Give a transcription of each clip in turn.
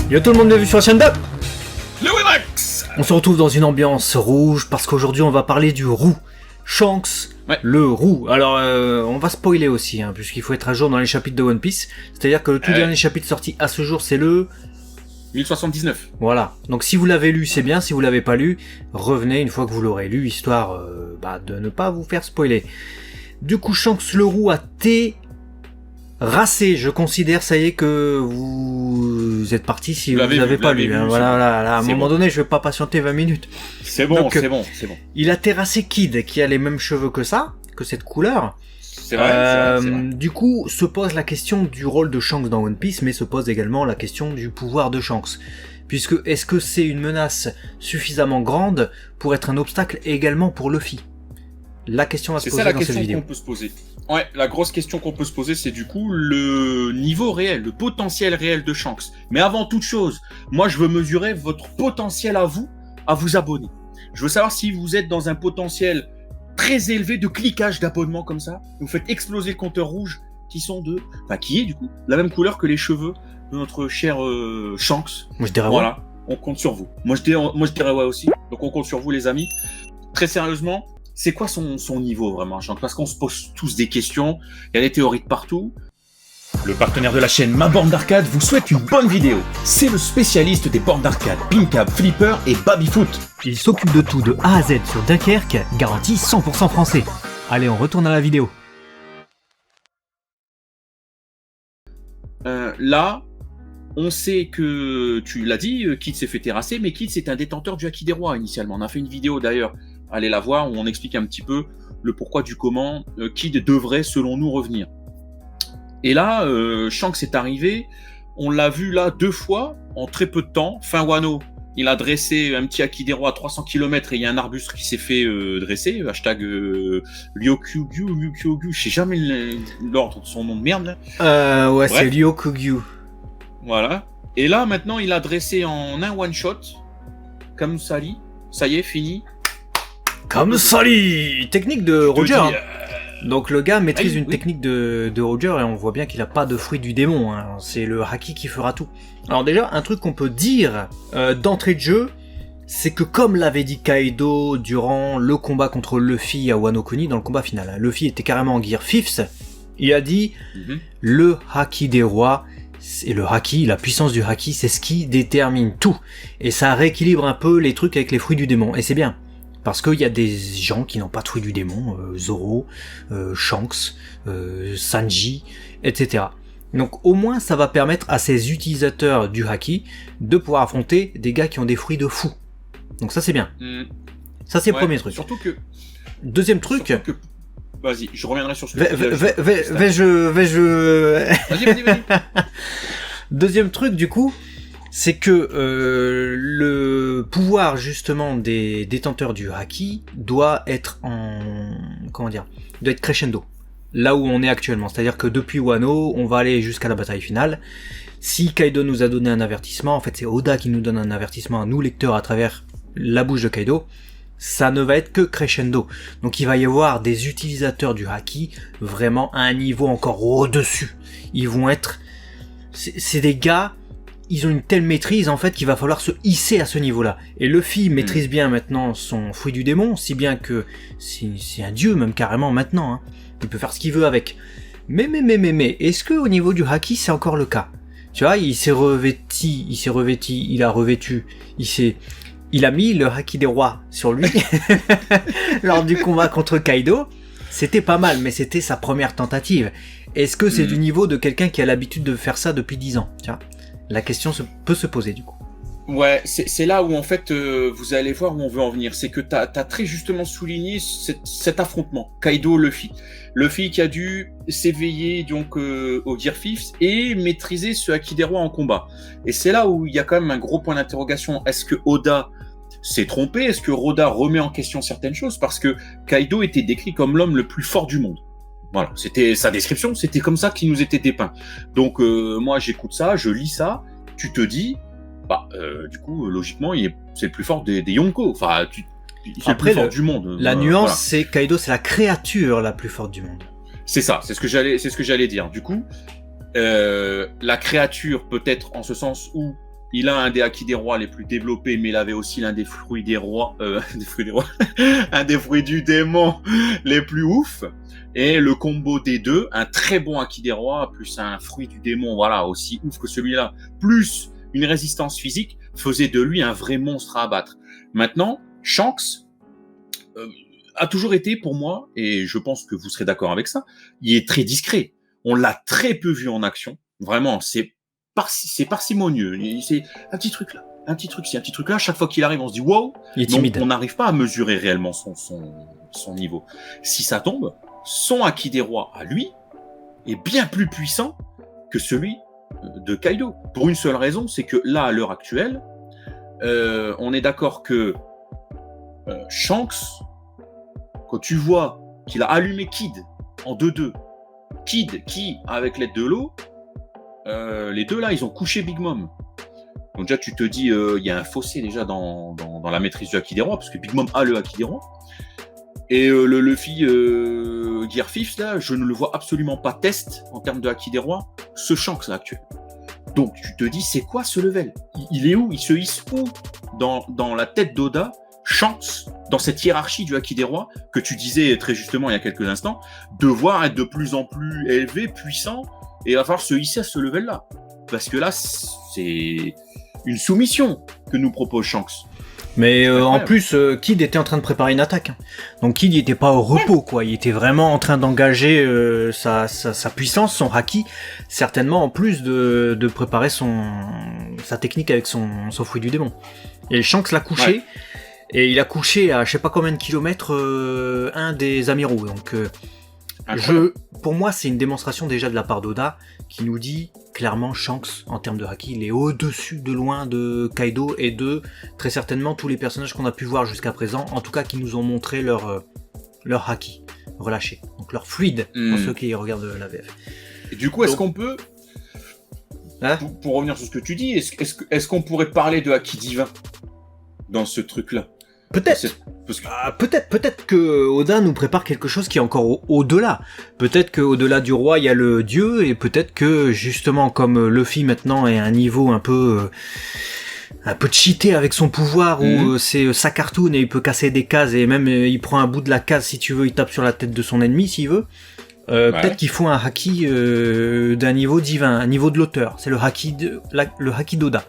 Yo tout le monde, bienvenue sur la chaîne de le Weemax. On se retrouve dans une ambiance rouge parce qu'aujourd'hui on va parler du roux. Shanks, Ouais. le roux. Alors on va spoiler aussi, puisqu'il faut être à jour dans les chapitres de One Piece. C'est-à-dire que le tout dernier chapitre sorti à ce jour c'est le... 1079. Voilà. Donc si vous l'avez lu c'est bien, si vous l'avez pas lu, revenez une fois que vous l'aurez lu, histoire de ne pas vous faire spoiler. Du coup Shanks le roux a terrassé, je considère, ça y est que vous êtes parti si vous n'avez pas lu. Voilà, à un moment donné, je vais pas patienter 20 minutes. C'est bon, Donc, c'est bon. Il a terrassé Kid, qui a les mêmes cheveux que ça, que cette couleur. C'est vrai. Du coup, se pose la question du rôle de Shanks dans One Piece, mais se pose également la question du pouvoir de Shanks. Puisque, est-ce que c'est une menace suffisamment grande pour être un obstacle également pour Luffy? La question va se poser dans cette vidéo. C'est ça la question qu'on peut se poser. Ouais, la grosse question qu'on peut se poser, c'est du coup le niveau réel, le potentiel réel de Shanks. Mais avant toute chose, moi je veux mesurer votre potentiel à vous abonner. Je veux savoir si vous êtes dans un potentiel très élevé de cliquage d'abonnement comme ça. Vous faites exploser le compteur rouge qui est du coup la même couleur que les cheveux de notre cher Shanks. Moi je dirais voilà, on compte sur vous. Moi je dirais ouais aussi. Donc on compte sur vous les amis. Très sérieusement. C'est quoi son niveau vraiment, Shanks? Parce qu'on se pose tous des questions, il y a des théories de partout. Le partenaire de la chaîne Ma Borne d'Arcade vous souhaite une bonne vidéo. C'est le spécialiste des bornes d'arcade, Pincap, Flipper et Babyfoot. Il s'occupe de tout de A à Z sur Dunkerque, garantie 100% français. Allez, on retourne à la vidéo. Là, on sait que, tu l'as dit, Kid s'est fait terrasser, mais Kid c'est un détenteur du Haki des Rois initialement. On a fait une vidéo d'ailleurs, allez la voir, où on explique un petit peu le pourquoi du comment Kid devrait selon nous revenir. Et là, Shanks est arrivé, on l'a vu là 2 fois en très peu de temps. Fin Wano, il a dressé un petit Haki des Rois à 300 km et il y a un arbuste qui s'est fait dresser, hashtag Ryokugyu, je sais jamais l'ordre de son nom de merde. Ouais, bref. C'est Ryokugyu. Voilà. Et là, maintenant, il a dressé en un one-shot, comme Sally. Ça y est, fini. Comme Sally. Technique de Roger. Donc le gars maîtrise une technique de Roger et on voit bien qu'il a pas de fruit du démon. C'est le Haki qui fera tout. Alors déjà, un truc qu'on peut dire d'entrée de jeu, c'est que comme l'avait dit Kaido durant le combat contre Luffy à Wano Kuni, dans le combat final, Luffy était carrément en Gear 5th, il a dit le Haki des rois, et le Haki, la puissance du Haki, c'est ce qui détermine tout. Et ça rééquilibre un peu les trucs avec les fruits du démon. Et c'est bien. Parce qu'il y a des gens qui n'ont pas de fruits du démon, Zoro, Shanks, Sanji, etc. Donc au moins ça va permettre à ces utilisateurs du Haki de pouvoir affronter des gars qui ont des fruits de fou. Donc ça c'est bien. Ça c'est le premier truc. Surtout que... Deuxième truc... Vas-y, je reviendrai sur ce que Vas-y. Deuxième truc du coup, c'est que le pouvoir justement des détenteurs du Haki doit être doit être crescendo. Là où on est actuellement, c'est-à-dire que depuis Wano, on va aller jusqu'à la bataille finale. Si Kaido nous a donné un avertissement, en fait c'est Oda qui nous donne un avertissement à nous lecteurs à travers la bouche de Kaido, ça ne va être que crescendo. Donc il va y avoir des utilisateurs du Haki vraiment à un niveau encore au-dessus. Ils vont être... C'est des gars... Ils ont une telle maîtrise en fait qu'il va falloir se hisser à ce niveau-là. Et Luffy maîtrise bien maintenant son fruit du démon, si bien que c'est un dieu même carrément maintenant. Il peut faire ce qu'il veut avec. Mais, est-ce que au niveau du Haki c'est encore le cas? Tu vois, il a mis le Haki des rois sur lui lors du combat contre Kaido. C'était pas mal, mais c'était sa première tentative. Est-ce que c'est du niveau de quelqu'un qui a l'habitude de faire ça depuis 10 ans? Tu vois, la question peut se poser du coup. Ouais, c'est là où en fait vous allez voir où on veut en venir. C'est que t'as très justement souligné cet affrontement Kaido-Luffy. Luffy qui a dû s'éveiller donc au Gear 5th et maîtriser ce Haki des rois en combat. Et c'est là où il y a quand même un gros point d'interrogation. Est-ce que Oda s'est trompé? Est-ce que Oda remet en question certaines choses? Parce que Kaido était décrit comme l'homme le plus fort du monde. Voilà, c'était sa description, c'était comme ça qu'il nous était dépeint. Donc moi j'écoute ça, je lis ça, tu te dis, du coup logiquement c'est le plus fort des Yonko. Enfin, c'est le plus fort du monde. La nuance, c'est Kaido, c'est la créature la plus forte du monde. C'est ça, c'est ce que j'allais dire. Du coup, la créature peut-être en ce sens où Il a un des haki des rois les plus développés, mais il avait aussi l'un des fruits des rois, un des fruits du démon les plus ouf. Et le combo des deux, un très bon haki des rois, plus un fruit du démon, voilà, aussi ouf que celui-là, plus une résistance physique, faisait de lui un vrai monstre à abattre. Maintenant, Shanks a toujours été, pour moi, et je pense que vous serez d'accord avec ça, il est très discret. On l'a très peu vu en action. Vraiment, c'est parcimonieux. C'est un petit truc là, un petit truc ci, un petit truc là. Chaque fois qu'il arrive, on se dit wow. Il est timide. On n'arrive pas à mesurer réellement son niveau. Si ça tombe, son haki des rois à lui est bien plus puissant que celui de Kaido. Pour une seule raison, c'est que là, à l'heure actuelle, on est d'accord que Shanks, quand tu vois qu'il a allumé Kid en 2-2, Kid qui, avec l'aide de l'eau, les deux là, ils ont couché Big Mom. Donc déjà, tu te dis, il y a un fossé déjà dans la maîtrise du haki des rois, parce que Big Mom a le haki des rois. Et le Luffy Gear 5 là, je ne le vois absolument pas test en termes de haki des rois, ce Shanks là actuel. Donc tu te dis, c'est quoi ce level ? Il est où ? Il se hisse où dans la tête d'Oda, Shanks, dans cette hiérarchie du haki des rois, que tu disais très justement il y a quelques instants, devoir être de plus en plus élevé, puissant, et il va falloir se hisser à ce level-là. Parce que là, c'est une soumission que nous propose Shanks. Mais en plus, Kid était en train de préparer une attaque. Donc Kid, il était pas au repos, quoi. Il était vraiment en train d'engager sa puissance, son haki, certainement en plus de préparer sa technique avec son fruit du démon. Et Shanks l'a couché. Ouais. Et il a couché à je sais pas combien de kilomètres un des amiraux. Donc pour moi, c'est une démonstration déjà de la part d'Oda qui nous dit clairement Shanks, en termes de haki, il est au-dessus de loin de Kaido et de très certainement tous les personnages qu'on a pu voir jusqu'à présent, en tout cas qui nous ont montré leur haki relâché, donc leur fluide, pour ceux qui regardent la VF. Et du coup, est-ce qu'on peut, pour revenir sur ce que tu dis, est-ce qu'on pourrait parler de haki divin dans ce truc-là ? Peut-être. Peut-être que Oda nous prépare quelque chose qui est encore au-delà. Peut-être qu'au-delà du roi, il y a le dieu, et peut-être que justement, comme Luffy maintenant est à un niveau un peu cheaté avec son pouvoir, où c'est sa cartoon et il peut casser des cases, et même il prend un bout de la case, si tu veux, il tape sur la tête de son ennemi s'il veut. Peut-être qu'il faut un haki d'un niveau divin, un niveau de l'auteur. C'est le haki d'Oda.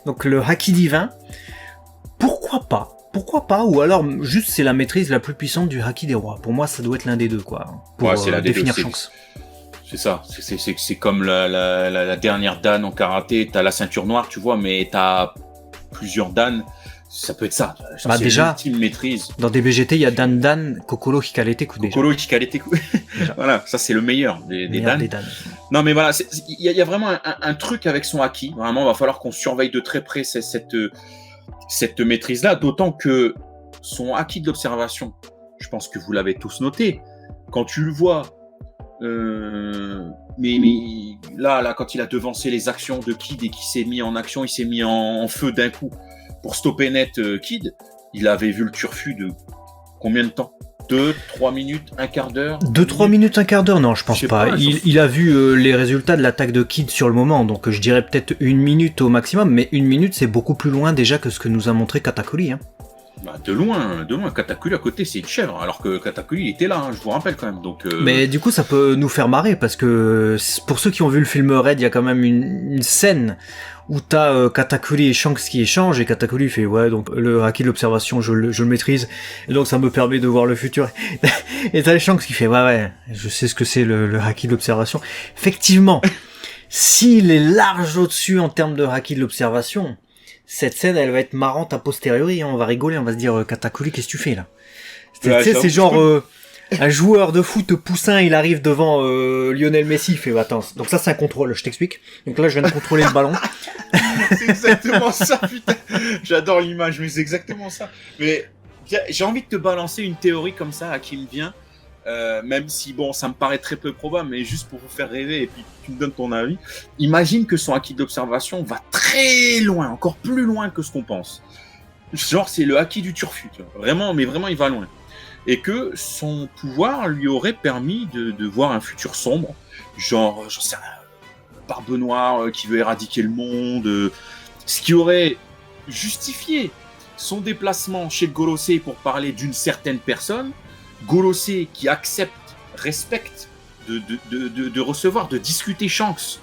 Donc le haki divin, pourquoi pas, ou alors juste c'est la maîtrise la plus puissante du haki des rois. Pour moi, ça doit être l'un des deux, quoi, pour définir Shanks. C'est ça, c'est comme la dernière dan en karaté, t'as la ceinture noire, tu vois, mais t'as plusieurs dan, ça peut être ça. Bah déjà, l'ultime maîtrise. Dans DBGT, il y a Dan, Kokoro Hikarete Ku. Kokoro Hikarete Ku. Voilà, ça c'est le meilleur des dan. Non mais voilà, il y a vraiment un truc avec son haki, vraiment, il va falloir qu'on surveille de très près cette maîtrise-là, d'autant que son haki de l'observation, je pense que vous l'avez tous noté, quand tu le vois, mais là, quand il a devancé les actions de Kid et qu'il s'est mis en action, il s'est mis en feu d'un coup pour stopper net Kid, il avait vu le turfu de combien de temps ? 2-3 minutes, un quart d'heure. 2-3 minutes, un quart d'heure, non, je pense pas. Il a vu les résultats de l'attaque de Kid sur le moment, donc je dirais peut-être 1 minute au maximum, mais 1 minute c'est beaucoup plus loin déjà que ce que nous a montré Katakuri. Hein. Bah de loin, Katakuri à côté c'est une chèvre, alors que Katakuri il était là, hein, je vous rappelle quand même. Donc, Mais du coup ça peut nous faire marrer, parce que pour ceux qui ont vu le film Red, il y a quand même une scène où t'as Katakuri et Shanks qui échangent, et Katakuri fait ouais, donc le haki de l'observation je le maîtrise, et donc ça me permet de voir le futur. Et t'as Shanks qui fait ouais, je sais ce que c'est le haki de l'observation. Effectivement, s'il est large au-dessus en termes de haki de l'observation, cette scène elle va être marrante a posteriori, hein, on va rigoler, on va se dire Katakuri, qu'est-ce que tu fais là ? C'est genre un joueur de foot poussin, il arrive devant Lionel Messi, il fait attends, donc ça c'est un contrôle, je t'explique. Donc là je viens de contrôler le ballon. C'est exactement ça, putain. J'adore l'image, mais c'est exactement ça. Mais j'ai envie de te balancer une théorie comme ça qui me vient, même si bon, ça me paraît très peu probable, mais juste pour vous faire rêver et puis tu me donnes ton avis. Imagine que son haki d'observation va très loin, encore plus loin que ce qu'on pense. Genre c'est le haki du turfu, tu vois. Vraiment, mais vraiment il va loin. Et que son pouvoir lui aurait permis de voir un futur sombre, genre, j'en sais rien, Barbe Noire qui veut éradiquer le monde, Ce qui aurait justifié son déplacement chez Gorosei pour parler d'une certaine personne. Gorosei qui respecte de recevoir, de discuter Shanks.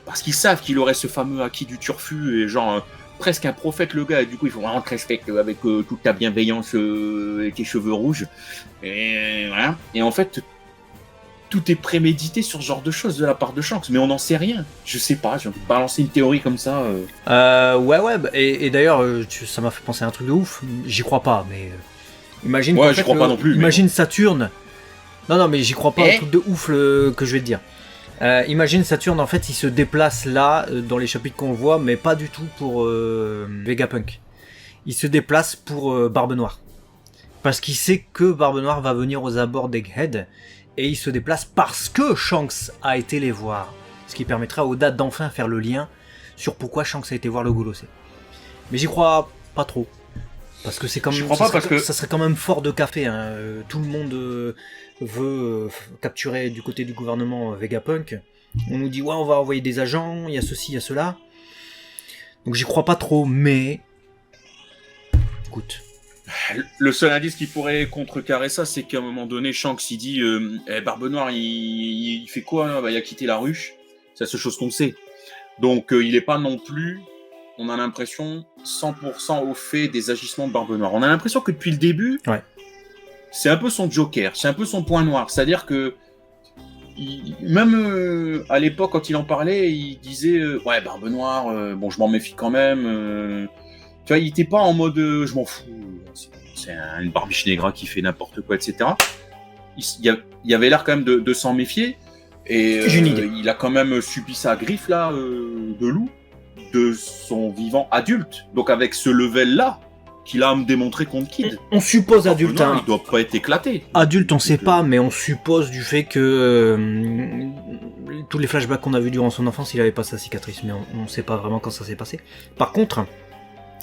Parce qu'ils savent qu'il aurait ce fameux acquis du turfu et genre presque un prophète le gars. Et du coup, il faut vraiment te respecter avec toute ta bienveillance et tes cheveux rouges. Et voilà. Et en fait, tout est prémédité sur ce genre de choses de la part de Shanks, mais on n'en sait rien. Je sais pas, j'ai envie de balancer une théorie comme ça. Ouais, et d'ailleurs, ça m'a fait penser à un truc de ouf. J'y crois pas, mais imagine. Ouais, j'y crois pas non plus. Imagine mais... Saturne. Non, mais j'y crois pas au truc de ouf que je vais te dire. Imagine Saturne, en fait, il se déplace là, dans les chapitres qu'on voit, mais pas du tout pour Vegapunk. Il se déplace pour Barbe Noire. Parce qu'il sait que Barbe Noire va venir aux abords d'Egghead. Et il se déplace parce que Shanks a été les voir. Ce qui permettra à Oda d'enfin faire le lien sur pourquoi Shanks a été voir le Golosei. Mais j'y crois pas trop. Parce que c'est comme ça serait quand même fort de café. Hein. Tout le monde veut capturer du côté du gouvernement Vegapunk. On nous dit ouais, on va envoyer des agents, il y a ceci, il y a cela. Donc j'y crois pas trop, mais écoute. Le seul indice qui pourrait contrecarrer ça, c'est qu'à un moment donné, Shanks il dit Barbe Noire, il fait quoi là, il a quitté la ruche. C'est la seule chose qu'on sait. Donc il est pas non plus, on a l'impression, 100% au fait des agissements de Barbe Noire. On a l'impression que depuis le début, c'est un peu son joker, c'est un peu son point noir. C'est-à-dire que même à l'époque, quand il en parlait, il disait ouais, Barbe Noire, bon, je m'en méfie quand même. Tu vois, il était pas en mode je m'en fous, c'est une barbiche négra qui fait n'importe quoi, etc. Il avait l'air quand même de s'en méfier. Et il a quand même subi sa griffe là de loup de son vivant adulte. Donc avec ce level-là qu'il a à me démontrer contre Kid. On suppose adulte. Non, il doit pas être éclaté. Adulte, on sait pas, mais on suppose du fait que tous les flashbacks qu'on a vus durant son enfance, il avait pas sa cicatrice, mais on sait pas vraiment quand ça s'est passé. Par contre,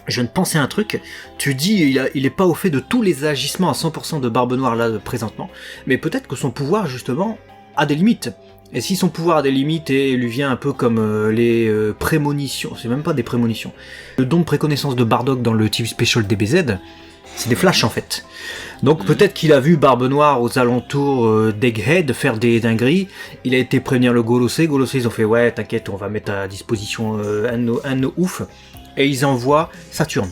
je viens de penser à un truc, tu dis il est pas au fait de tous les agissements à 100% de Barbe Noire là présentement, mais peut-être que son pouvoir justement a des limites. Et si son pouvoir a des limites et lui vient un peu comme les prémonitions, c'est même pas des prémonitions, le don de préconnaissance de Bardock dans le TV Special DBZ, c'est des flashs en fait. Donc peut-être qu'il a vu Barbe Noire aux alentours d'Egghead faire des dingueries, il a été prévenir le Golosei ils ont fait ouais t'inquiète on va mettre à disposition un de nos ouf. Et ils envoient Saturne.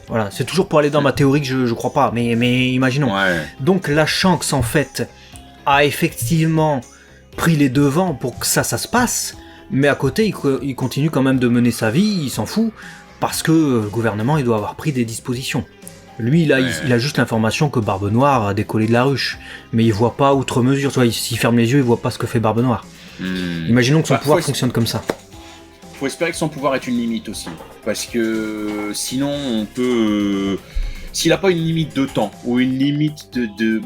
Voilà, c'est toujours pour aller dans ma théorie que je crois pas, mais imaginons. Ouais. Donc la Shanks, en fait, a effectivement pris les devants pour que ça se passe, mais à côté, il continue quand même de mener sa vie, il s'en fout, parce que le gouvernement, il doit avoir pris des dispositions. Lui, là, il a juste l'information que Barbe Noire a décollé de la ruche, mais il voit pas outre mesure, tu vois, s'il ferme les yeux, il voit pas ce que fait Barbe Noire. Imaginons que son pouvoir fonctionne comme ça. Faut espérer que son pouvoir ait une limite aussi, parce que sinon on peut, s'il n'a pas une limite de temps ou une limite de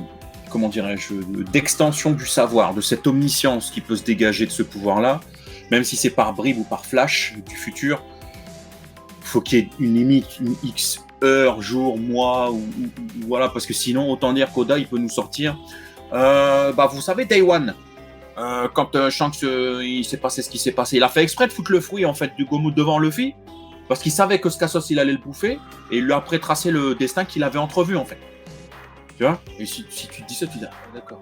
comment dirais-je, d'extension du savoir, de cette omniscience qui peut se dégager de ce pouvoir-là, même si c'est par bribes ou par flash du futur, faut qu'il y ait une limite, une X heures, jours, mois ou voilà, parce que sinon autant dire qu'Oda il peut nous sortir, vous savez Day One. Quand Shanks il s'est passé ce qui s'est passé, il a fait exprès de foutre le fruit en fait du Gomu devant Luffy parce qu'il savait que Skassos il allait le bouffer et il lui a prétracé le destin qu'il avait entrevu en fait. Tu vois? Et si tu te dis ça, tu dis d'accord.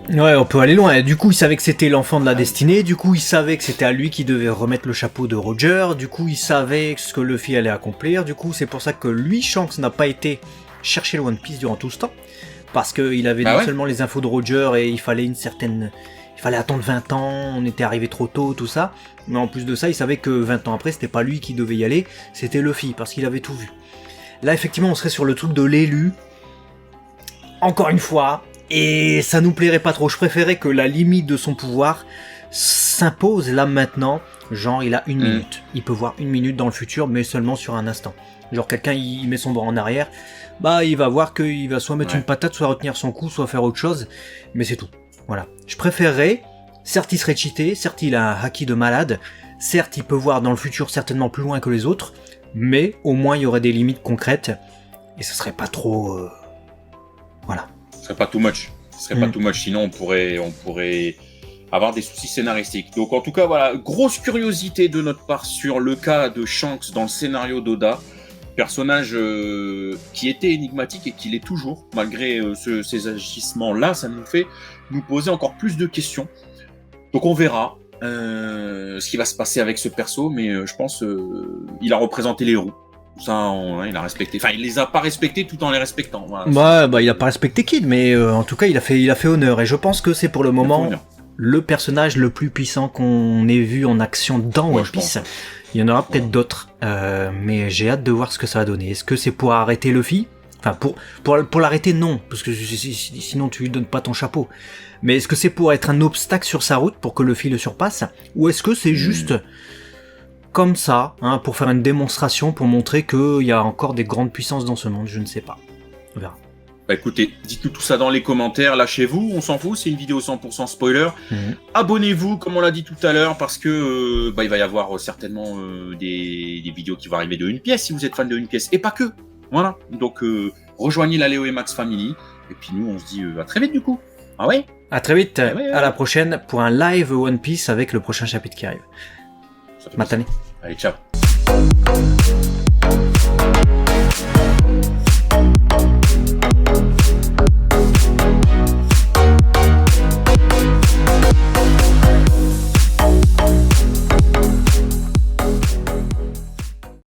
Ouais, on peut aller loin. Et du coup, il savait que c'était l'enfant de la destinée. Du coup, il savait que c'était à lui qu'il devait remettre le chapeau de Roger. Du coup, il savait ce que Luffy allait accomplir. Du coup, c'est pour ça que lui, Shanks, n'a pas été chercher le One Piece durant tout ce temps parce qu'il avait non seulement les infos de Roger et il fallait il fallait attendre 20 ans, on était arrivé trop tôt, tout ça. Mais en plus de ça, il savait que 20 ans après, c'était pas lui qui devait y aller, c'était Luffy, parce qu'il avait tout vu. Là, effectivement, on serait sur le truc de l'élu. Encore une fois, et ça nous plairait pas trop. Je préférais que la limite de son pouvoir s'impose là maintenant. Genre, il a une minute. Il peut voir une minute dans le futur, mais seulement sur un instant. Genre, quelqu'un, il met son bras en arrière, il va voir qu'il va soit mettre une patate, soit retenir son coup, soit faire autre chose. Mais c'est tout. Voilà. Je préférerais, certes il serait cheaté, certes il a un haki de malade, certes il peut voir dans le futur certainement plus loin que les autres, mais au moins il y aurait des limites concrètes, et ce serait pas trop... Voilà. Ce serait pas too much. Pas too much, sinon on pourrait avoir des soucis scénaristiques. Donc en tout cas, voilà, grosse curiosité de notre part sur le cas de Shanks dans le scénario d'Oda. Personnage qui était énigmatique et qui l'est toujours, malgré ces agissements-là, ça nous fait nous poser encore plus de questions. Donc on verra ce qui va se passer avec ce perso, mais je pense il a représenté les héros. Ça, il a respecté. Enfin, il les a pas respectés tout en les respectant. Voilà. Il a pas respecté Kid, mais en tout cas, il a fait honneur. Et je pense que c'est pour le moment le personnage le plus puissant qu'on ait vu en action dans One Piece. Il y en aura peut-être d'autres, mais j'ai hâte de voir ce que ça va donner. Est-ce que c'est pour arrêter Luffy ? Enfin, pour l'arrêter, non, parce que sinon tu lui donnes pas ton chapeau. Mais est-ce que c'est pour être un obstacle sur sa route pour que Luffy le surpasse ? Ou est-ce que c'est juste comme ça, hein, pour faire une démonstration, pour montrer qu'il y a encore des grandes puissances dans ce monde ? Je ne sais pas. On verra. Bah écoutez, dites-nous tout ça dans les commentaires, lâchez-vous, on s'en fout, c'est une vidéo 100% spoiler. Abonnez-vous, comme on l'a dit tout à l'heure, parce que il va y avoir certainement des vidéos qui vont arriver de Une Pièce, si vous êtes fan de Une Pièce, et pas que. Voilà, donc rejoignez la Léo et Max Family, et puis nous on se dit à très vite du coup. Ah ouais ? À très vite, à la prochaine pour un live One Piece avec le prochain chapitre qui arrive. Matane. Allez, ciao.